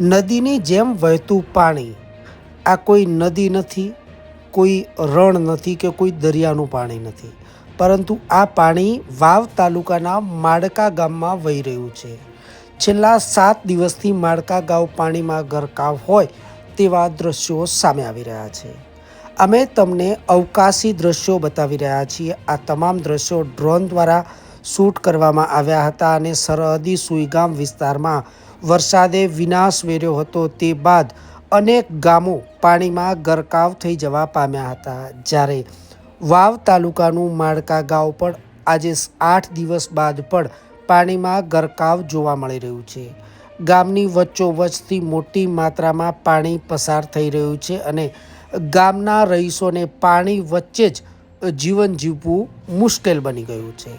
નદીની જેમ વહેતું પાણી. આ કોઈ નદી નથી, કોઈ રણ નથી કે કોઈ દરિયાનું પાણી નથી, પરંતુ આ પાણી વાવ તાલુકાના માડકા ગામમાં વહી રહ્યું છે. છેલ્લા 7 દિવસથી માડકા ગામ પાણીમાં ગરકાવ હોય તેવા દ્રશ્યો સામે આવી રહ્યા છે. અમે તમને અવકાશી દ્રશ્યો બતાવી રહ્યા છીએ. આ તમામ દ્રશ્યો ડ્રોન દ્વારા શૂટ કરવામાં આવ્યા હતા અને સરહદી સુઈગામ વિસ્તારમાં વરસાદે વિનાશ વેર્યો હતો. તે બાદ અનેક ગામો પાણીમાં ગરકાવ થઈ જવા પામ્યા હતા. જ્યારે વાવ તાલુકાનું માડકા ગામ પણ આજે 8 દિવસ બાદ પણ પાણીમાં ગરકાવ જોવા મળી રહ્યું છે. ગામની વચ્ચોવચ્ચથી મોટી માત્રામાં પાણી પસાર થઈ રહ્યું છે અને ગામના રહીશોને પાણી વચ્ચે જ જીવન જીવવું મુશ્કેલ બની ગયું છે.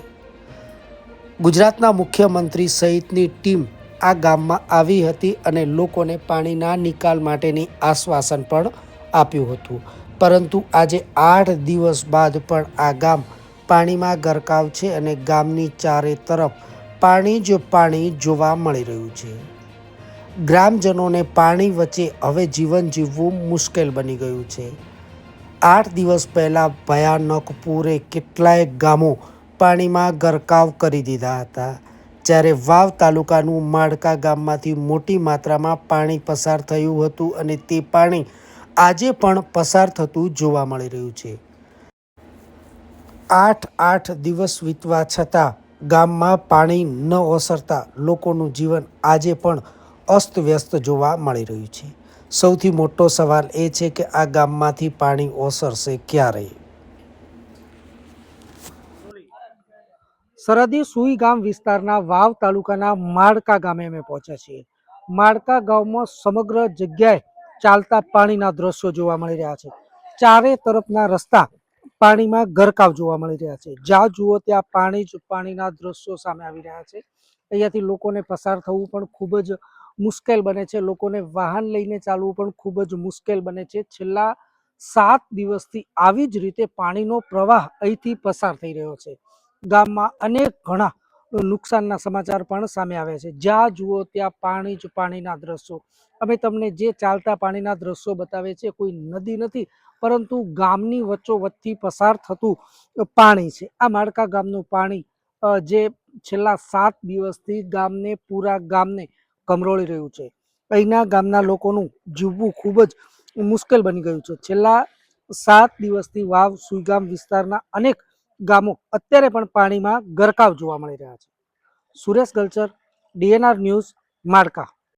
ગુજરાતના મુખ્યમંત્રી સહિતની ટીમ આ ગામમાં આવી હતી અને લોકોને પાણીના નિકાલ માટેની આશ્વાસન પણ આપ્યું હતું, પરંતુ આજે 8 દિવસ બાદ પણ આ ગામ પાણીમાં ગરકાવ છે અને ગામની ચારે તરફ પાણી જ પાણી જોવા મળી રહ્યું છે. ગ્રામજનોને પાણી વચ્ચે હવે જીવન જીવવું મુશ્કેલ બની ગયું છે. 8 દિવસ પહેલાં ભયાનક પૂરે કેટલાય ગામો પાણીમાં ગરકાવ કરી દીધા હતા. જ્યારે વાવ તાલુકાનું માડકા ગામમાંથી મોટી માત્રામાં પાણી પસાર થયું હતું અને તે પાણી આજે પણ પસાર થતું જોવા મળી રહ્યું છે. 8 દિવસ વીતવા છતાં ગામમાં પાણી ન ઓસરતા લોકોનું જીવન આજે પણ અસ્તવ્યસ્ત જોવા મળી રહ્યું છે. સૌથી મોટો સવાલ એ છે કે આ ગામમાંથી પાણી ઓસરશે ક્યારે? સરહદી સુઈગામ વિસ્તારના વાવ તાલુકાના માડકા ગામે અમે પહોંચ્યા છીએ. માડકા ગામમાં સમગ્ર જગ્યાએ ચાલતા પાણીના દ્રશ્યો જોવા મળી રહ્યા છે. ચારે તરફના રસ્તા પાણીમાં ગરકાવ જોવા મળી રહ્યા છે. જ્યાં જુઓ ત્યાં પાણી જ પાણીના દ્રશ્યો સામે આવી રહ્યા છે. અહીંયાથી લોકોને પસાર થવું પણ ખૂબ જ મુશ્કેલ બને છે. લોકોને વાહન લઈને ચાલવું પણ ખૂબ જ મુશ્કેલ બને છે. છેલ્લા 7 દિવસથી આવી જ રીતે પાણીનો પ્રવાહ અહીંથી પસાર થઈ રહ્યો છે. ગામમાં અનેક ઘણા નુકસાનના સમાચાર પણ સામે આવ્યા છે. જ્યાં જુઓ ત્યાં પાણી જ પાણીના દ્રશ્યો. અમે તમને જે ચાલતા પાણીના દ્રશ્યો બતાવે છે, કોઈ નદી નથી, પરંતુ ગામની વચ્ચોવચ્ચથી પસાર થતું પાણી છે. આ માડકા ગામનું પાણી જે છેલ્લા 7 દિવસથી પૂરા ગામને કમરોળી રહ્યું છે. અહીંના ગામના લોકોનું જીવવું ખૂબ જ મુશ્કેલ બની ગયું છે. છેલ્લા 7 દિવસથી વાવ સુઈગામ વિસ્તારના અનેક ગામો અત્યારે પણ પાણીમાં ગરકાવ જોવા મળી રહ્યા છે. Suresh Galchar, DNR news, માડકા.